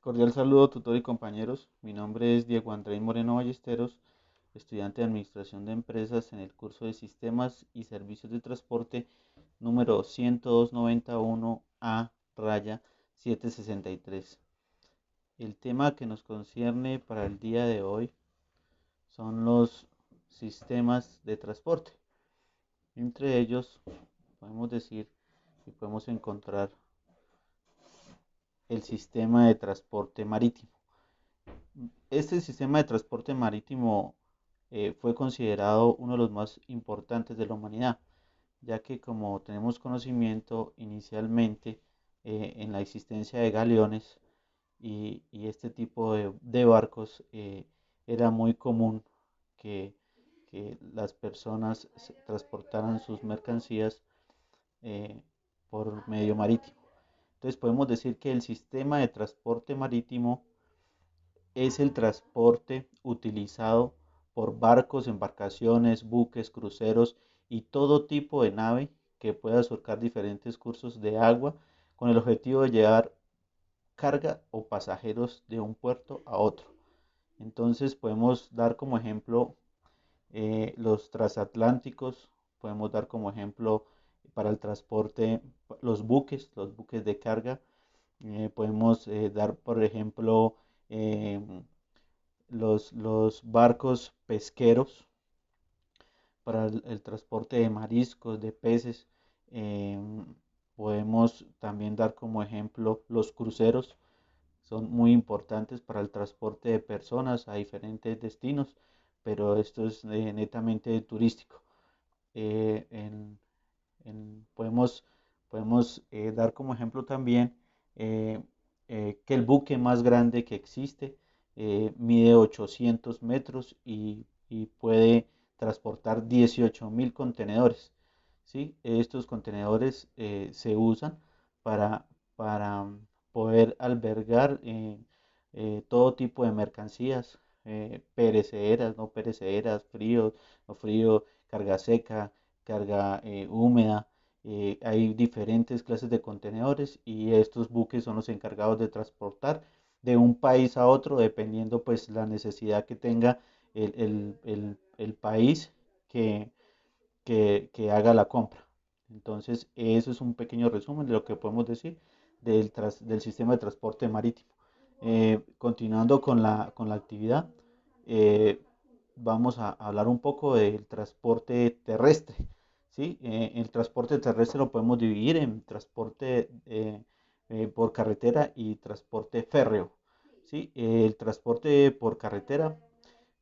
Cordial saludo, tutor y compañeros. Mi nombre es Diego Andrés Moreno Ballesteros, estudiante de Administración de Empresas en el curso de Sistemas y Servicios de Transporte número 10291A raya 763. El tema que nos concierne para el día de hoy son los sistemas de transporte. Entre ellos podemos decir y podemos encontrar el sistema de transporte marítimo. Este sistema de transporte marítimo fue considerado uno de los más importantes de la humanidad, ya que como tenemos conocimiento inicialmente en la existencia de galeones y este tipo de barcos, era muy común que, que las personas transportaran sus mercancías eh, por medio marítimo. Entonces podemos decir que el sistema de transporte marítimo es el transporte utilizado por barcos, embarcaciones, buques, cruceros y todo tipo de nave que pueda surcar diferentes cursos de agua con el objetivo de llevar carga o pasajeros de un puerto a otro. Entonces podemos dar como ejemplo los transatlánticos, podemos dar como ejemplo para el transporte los buques de carga, podemos dar por ejemplo eh, los barcos pesqueros para el transporte de mariscos, de peces. Eh, Podemos también dar como ejemplo los cruceros, son muy importantes para el transporte de personas a diferentes destinos, pero esto es netamente turístico. Eh, en, podemos dar como ejemplo también eh, que el buque más grande que existe mide 800 metros y puede transportar 18.000 contenedores. ¿Sí? Estos contenedores se usan para poder albergar todo tipo de mercancías, perecederas, no perecederas, frío, no frío, carga seca, carga húmeda. Hay diferentes clases de contenedores y estos buques son los encargados de transportar de un país a otro dependiendo pues la necesidad que tenga el país que, que haga la compra. Entonces, eso es un pequeño resumen de lo que podemos decir del sistema de transporte marítimo. Continuando con la actividad, eh, vamos a hablar un poco del transporte terrestre. ¿Sí? El transporte terrestre lo podemos dividir en transporte por carretera y transporte férreo. ¿Sí? El transporte por carretera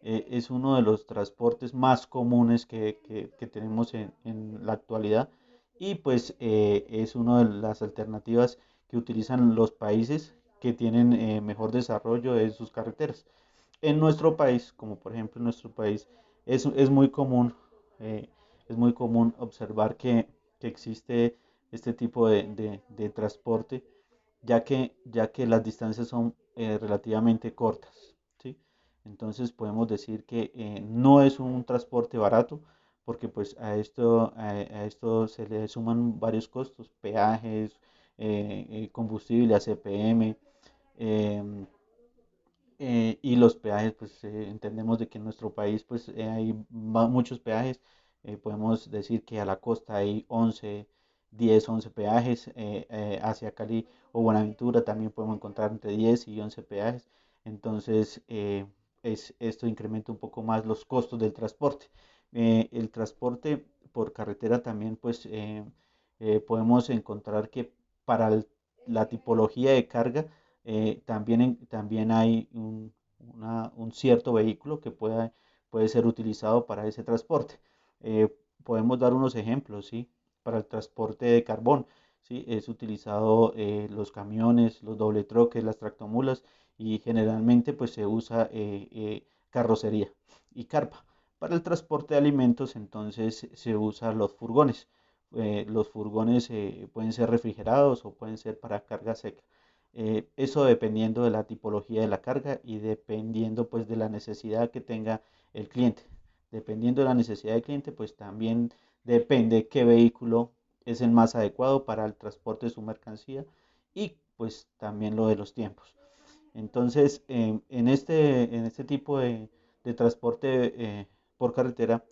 es uno de los transportes más comunes que tenemos en la actualidad y pues es una de las alternativas que utilizan los países que tienen mejor desarrollo de sus carreteras. En nuestro país, como por ejemplo en nuestro país, es muy común, eh, es muy común observar que existe este tipo de transporte, ya que las distancias son relativamente cortas, ¿sí? Entonces podemos decir que no es un transporte barato, porque pues a esto se le suman varios costos, peajes, combustible, ACPM, em, y los peajes, pues entendemos de que en nuestro país pues hay muchos peajes. Podemos decir que a la costa hay 11 peajes, hacia Cali o Buenaventura también podemos encontrar entre 10 y 11 peajes. Entonces, esto incrementa un poco más los costos del transporte. El transporte por carretera también pues podemos encontrar que para la tipología de carga, también hay un cierto vehículo que puede ser utilizado para ese transporte. Eh, Podemos dar unos ejemplos, ¿sí? Para el transporte de carbón, ¿sí? Es utilizado los camiones, los doble troques, las tractomulas y generalmente pues se usa carrocería y carpa. Para el transporte de alimentos entonces se usan los furgones. Los furgones pueden ser refrigerados o pueden ser para carga seca. Eso dependiendo de la tipología de la carga y dependiendo pues de la necesidad que tenga el cliente. Dependiendo de la necesidad del cliente, pues también depende qué vehículo es el más adecuado para el transporte de su mercancía y pues también lo de los tiempos. Entonces, en este tipo de transporte por carretera,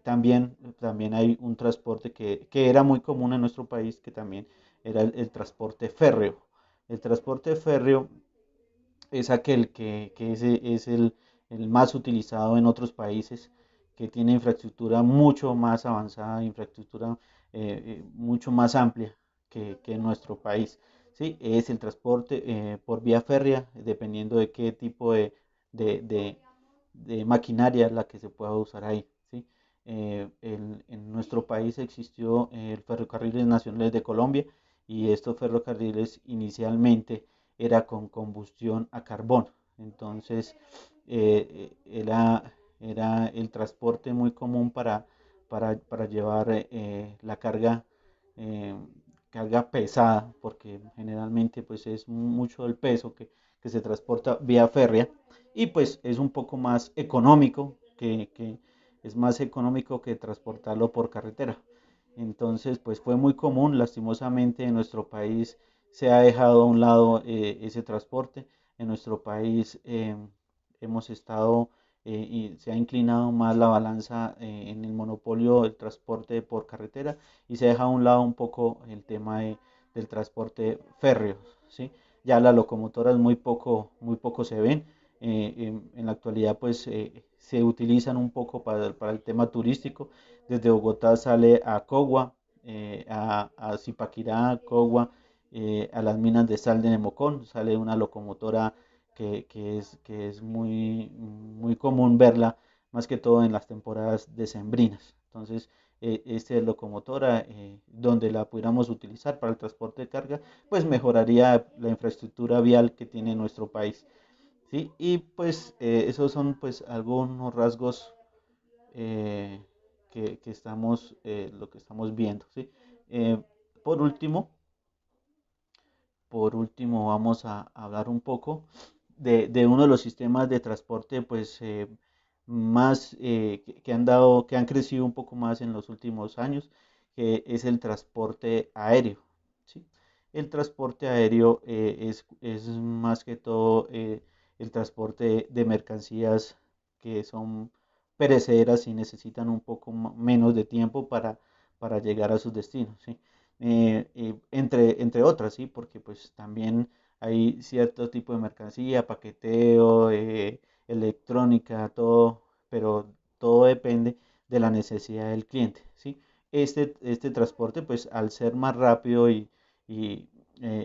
también hay un transporte que era muy común en nuestro país, que también era el transporte férreo. El transporte férreo es aquel que es el más utilizado en otros países, que tiene infraestructura mucho más avanzada, infraestructura mucho más amplia que en nuestro país. ¿Sí? Es el transporte por vía férrea, dependiendo de qué tipo de, de- de maquinaria la que se pueda usar ahí. ¿Sí? En nuestro país existió el Ferrocarriles Nacionales de Colombia, y estos ferrocarriles inicialmente era con combustión a carbón. Entonces era el transporte muy común para llevar la eh, carga pesada, porque generalmente pues es mucho el peso que se transporta vía férrea, y pues es un poco más económico, es más económico que transportarlo por carretera. Entonces, pues fue muy común. Lastimosamente en nuestro país se ha dejado a un lado ese transporte. En nuestro país hemos estado y se ha inclinado más la balanza en el monopolio del transporte por carretera, y se deja a un lado un poco el tema del transporte férreo, ¿sí? Ya las locomotoras muy poco se ven. En la actualidad pues se utilizan un poco para el tema turístico. Desde Bogotá sale a Cogua, a Zipaquirá, Cogua, a las minas de sal de Nemocón. Sale una locomotora que es muy común verla, más que todo en las temporadas decembrinas. Entonces, esta locomotora, donde la pudiéramos utilizar para el transporte de carga, pues mejoraría la infraestructura vial que tiene nuestro país. ¿Sí? Y pues esos son pues algunos rasgos eh, lo que estamos viendo, ¿sí? Eh, por último, vamos a hablar un poco de uno de los sistemas de transporte pues más que han crecido un poco más en los últimos años, que es el transporte aéreo, ¿sí? El transporte aéreo es más que todo el transporte de mercancías que son perecederas y necesitan un poco menos de tiempo para llegar a sus destinos, ¿sí? Entre otras, ¿sí? Porque pues también hay cierto tipo de mercancía, paqueteo, electrónica, todo, pero todo depende de la necesidad del cliente, ¿sí? Este transporte, pues al ser más rápido y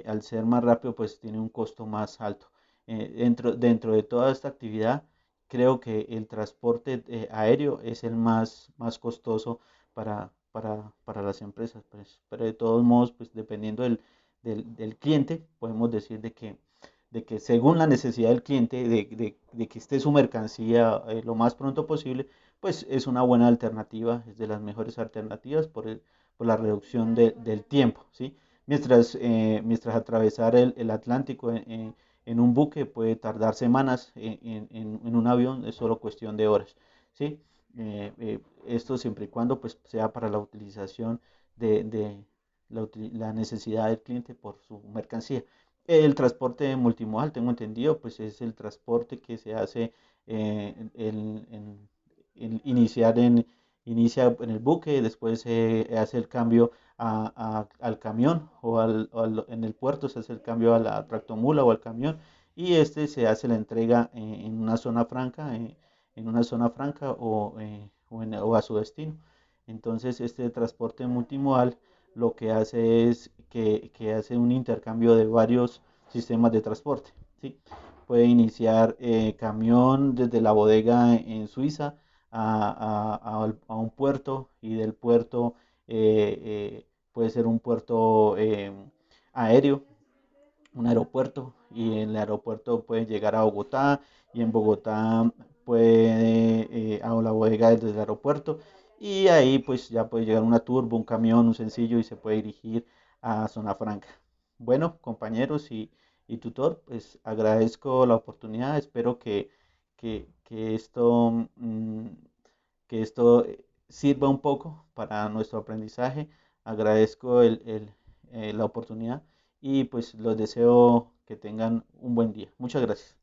al ser más rápido, pues tiene un costo más alto. Dentro de toda esta actividad, creo que el transporte aéreo es el más costoso para las empresas, pues, pero de todos modos, pues dependiendo del cliente, podemos decir de que según la necesidad del cliente, de que esté su mercancía lo más pronto posible, pues es una buena alternativa, es de las mejores alternativas por la reducción del tiempo, ¿sí? Mientras atravesar el Atlántico en un buque puede tardar semanas, en un avión es solo cuestión de horas, ¿sí? Esto siempre y cuando pues, sea para la utilización de la necesidad del cliente por su mercancía. El transporte multimodal, tengo entendido, pues es el transporte que se hace en iniciar inicia en el buque, después se hace el cambio al camión, en el puerto se hace el cambio a la tractomula o al camión, y este se hace la entrega en una zona franca, o a su destino. Entonces, este transporte multimodal lo que hace es que hace un intercambio de varios sistemas de transporte, ¿sí? Puede iniciar camión desde la bodega en Suiza a un puerto, y del puerto puede ser un puerto aéreo, un aeropuerto, y en el aeropuerto puede llegar a Bogotá, y en Bogotá puede a la bodega desde el aeropuerto, y ahí pues ya puede llegar una turbo, un camión, un sencillo, y se puede dirigir a Zona Franca. Bueno, compañeros y tutor, pues agradezco la oportunidad, espero que que esto sirva un poco para nuestro aprendizaje. Agradezco la oportunidad, y pues los deseo que tengan un buen día. Muchas gracias.